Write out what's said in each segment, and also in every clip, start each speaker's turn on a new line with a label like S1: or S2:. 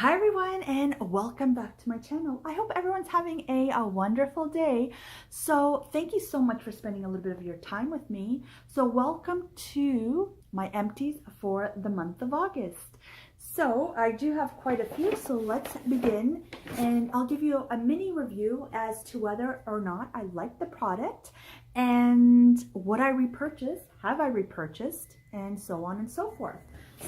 S1: Hi everyone and welcome back to my channel. I hope everyone's having a wonderful day. So thank you so much for spending a little bit of your time with me. So welcome to my empties for the month of August. So I do have quite a few, so let's begin and I'll give you a mini review as to whether or not I like the product and what I repurchased, have I repurchased, and so on and so forth.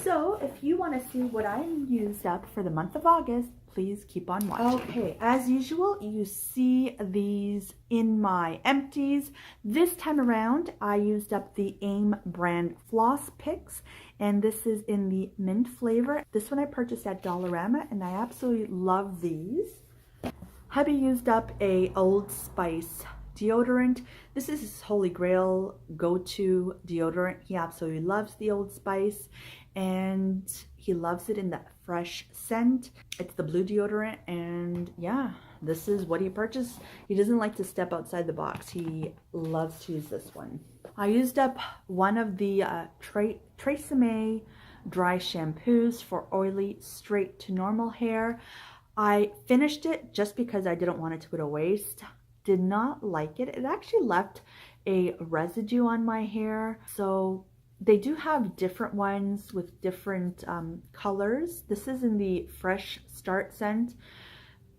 S1: So if you want to see what I used up for the month of August, please keep on watching. Okay, as usual, you see these in my empties. This time around, I used up the AIM brand Floss picks, and this is in the mint flavor. This one I purchased at Dollarama, and I absolutely love these. Hubby used up a Old Spice deodorant. This is his holy grail go-to deodorant. He absolutely loves the Old Spice and he loves it in that fresh scent. It's the blue deodorant, and yeah, this is what he purchased. He doesn't like to step outside the box. He loves to use this one. I used up one of the Tresemme dry shampoos for oily straight to normal hair. I finished it just because I didn't want it to go to waste. Did not like it. It actually left a residue on my hair. So they do have different ones with different colors. This is in the Fresh Start scent.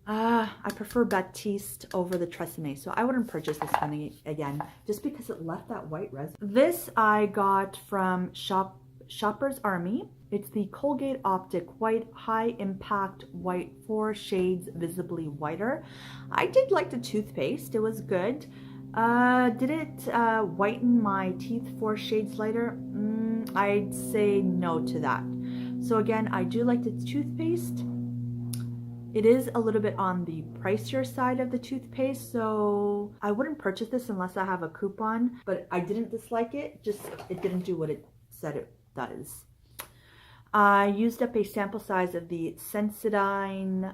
S1: I prefer Batiste over the Tresemme, so I wouldn't purchase this one again just because it left that white residue. This I got from Shopper's Army. It's the Colgate Optic White High Impact White 4 shades visibly whiter. I did like the toothpaste. It was good. Did it whiten my teeth 4 shades lighter? I'd say no to that. So again, I do like the toothpaste. It is a little bit on the pricier side of the toothpaste, so I wouldn't purchase this unless I have a coupon, but I didn't dislike it, just it didn't do what it said it does. I used up a sample size of the Sensodyne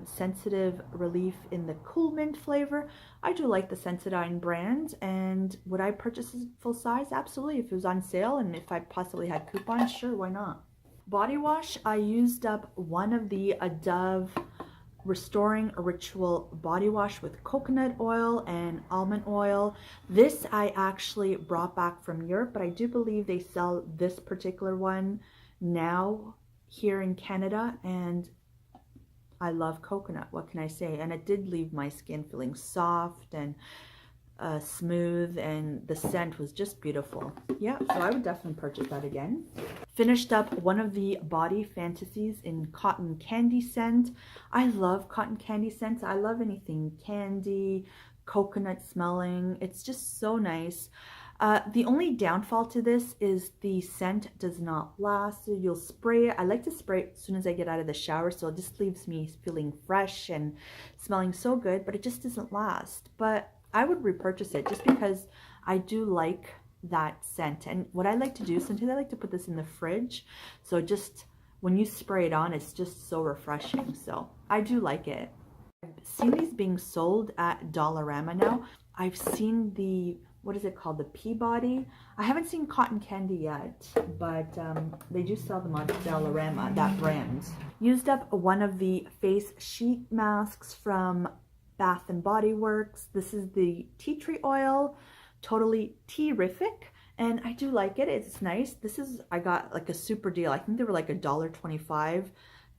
S1: Sensitive Relief in the Cool Mint flavor. I do like the Sensodyne brand, and would I purchase this full size? Absolutely. If it was on sale and if I possibly had coupons, sure, why not? Body wash, I used up one of the Dove Restoring Ritual body wash with coconut oil and almond oil. This I actually brought back from Europe, but I do believe they sell this particular one now here in Canada, and I love coconut. What can I say? And it did leave my skin feeling soft and smooth, and the scent was just beautiful. Yeah, so I would definitely purchase that again. Finished up one of the Body Fantasies in cotton candy scent. I love cotton candy scents. I love anything candy, coconut smelling. It's just so nice. The only downfall to this is the scent does not last. You'll spray it. I like to spray it as soon as I get out of the shower, so it just leaves me feeling fresh and smelling so good, but it just doesn't last. But I would repurchase it just because I do like that scent. And what I like to do, sometimes I like to put this in the fridge, so just when you spray it on, it's just so refreshing. So I do like it. I've seen these being sold at Dollarama now. I've seen the, what is it called, the Peabody. I haven't seen cotton candy yet, but they do sell them on Dollarama, that brand. Used up one of the face sheet masks from Bath and Bodyworks. This is the tea tree oil, totally terrific, and I do like it. It's nice. This is, I got like a super deal. I think they were like $1.25.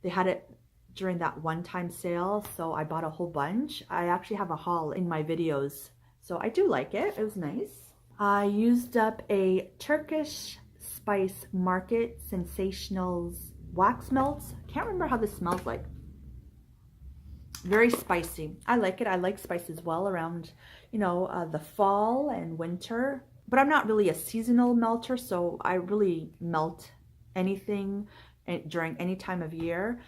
S1: They had it during that one-time sale, so I bought a whole bunch. I actually have a haul in my videos, so I do like it. It was nice. I used up a Turkish Spice Market Sensationals wax melts. Can't remember how this smells like. Very spicy. I like it. I like spice as well around, you know, the fall and winter. But I'm not really a seasonal melter, so I really melt anything during any time of year.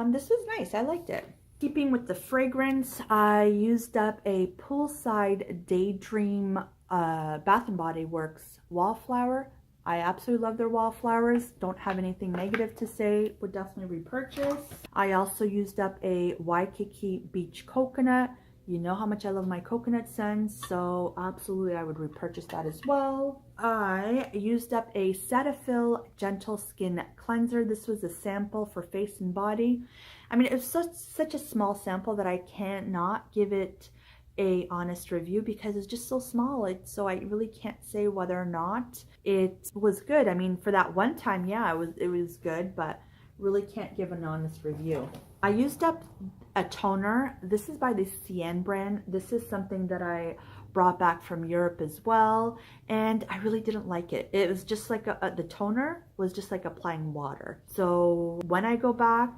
S1: This was nice. I liked it. Keeping with the fragrance, I used up a Poolside Daydream Bath and Body Works Wallflower. I absolutely love their Wallflowers. Don't have anything negative to say. Would definitely repurchase. I also used up a Waikiki Beach Coconut. You know how much I love my coconut scents, so absolutely I would repurchase that as well. I used up a Cetaphil Gentle Skin Cleanser. This was a sample for face and body. I mean, it was such a small sample that I cannot give it a honest review because it's just so small. So I really can't say whether or not it was good. I mean, for that one time, yeah, it was good, but really can't give an honest review. I used up a toner. This is by the Cien brand. This is something that I brought back from Europe as well, and I really didn't like it. It was just like the toner was just like applying water. So when I go back,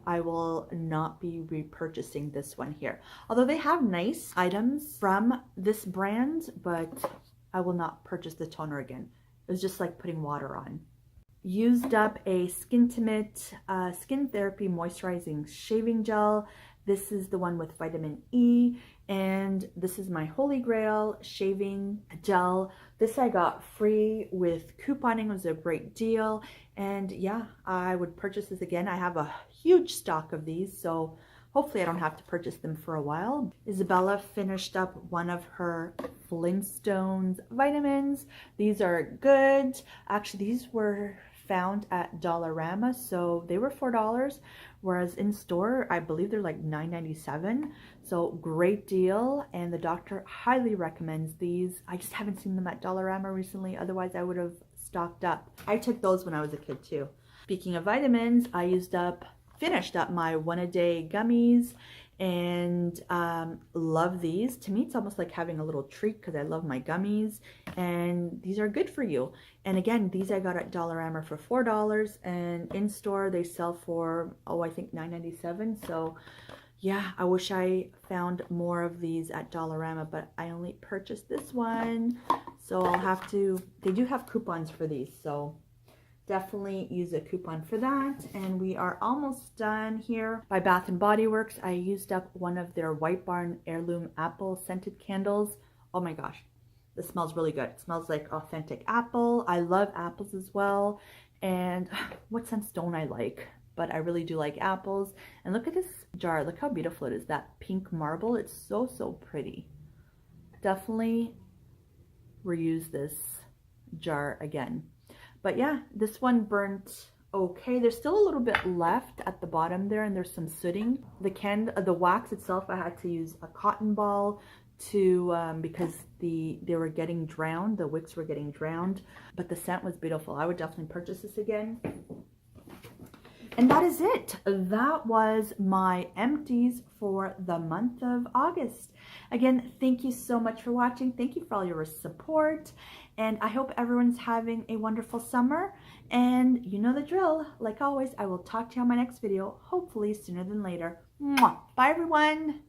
S1: I will not be repurchasing this one here. Although they have nice items from this brand, but I will not purchase the toner again. It was just like putting water on. Used up a Skintimate Skin Therapy Moisturizing Shaving Gel. This is the one with vitamin E, and this is my holy grail shaving gel. This I got free with couponing. It was a great deal, and yeah, I would purchase this again. I have a huge stock of these, so hopefully I don't have to purchase them for a while. Isabella finished up one of her Flintstones Vitamins. These are good. Actually, these were found at Dollarama, so they were $4, whereas in store I believe they're like $9.97. So great deal, and the doctor highly recommends these. I just haven't seen them at Dollarama recently, otherwise I would have stocked up. I took those when I was a kid too. Speaking of vitamins, I finished up my one-a-day gummies, and love these. To me, it's almost like having a little treat because I love my gummies, and these are good for you. And again, these I got at Dollarama for $4, and in store they sell for, oh, I think $9.97. So yeah, I wish I found more of these at Dollarama, but I only purchased this one, so I'll have to, they do have coupons for these, so definitely use a coupon for that. And we are almost done here. By Bath and Body Works, I used up one of their White Barn Heirloom Apple Scented Candles. Oh my gosh, this smells really good. It smells like authentic apple. I love apples as well. And what scents don't I like? But I really do like apples. And look at this jar. Look how beautiful it is. That pink marble. It's so, so pretty. Definitely reuse this jar again. But yeah, this one burnt okay. There's still a little bit left at the bottom there, and there's some sooting. The wax itself, I had to use a cotton ball to because they were getting drowned. The wicks were getting drowned, but the scent was beautiful. I would definitely purchase this again. And that is it. That was my empties for the month of August. Again, thank you so much for watching. Thank you for all your support. And I hope everyone's having a wonderful summer. And you know the drill. Like always, I will talk to you on my next video, hopefully sooner than later. Mwah. Bye, everyone.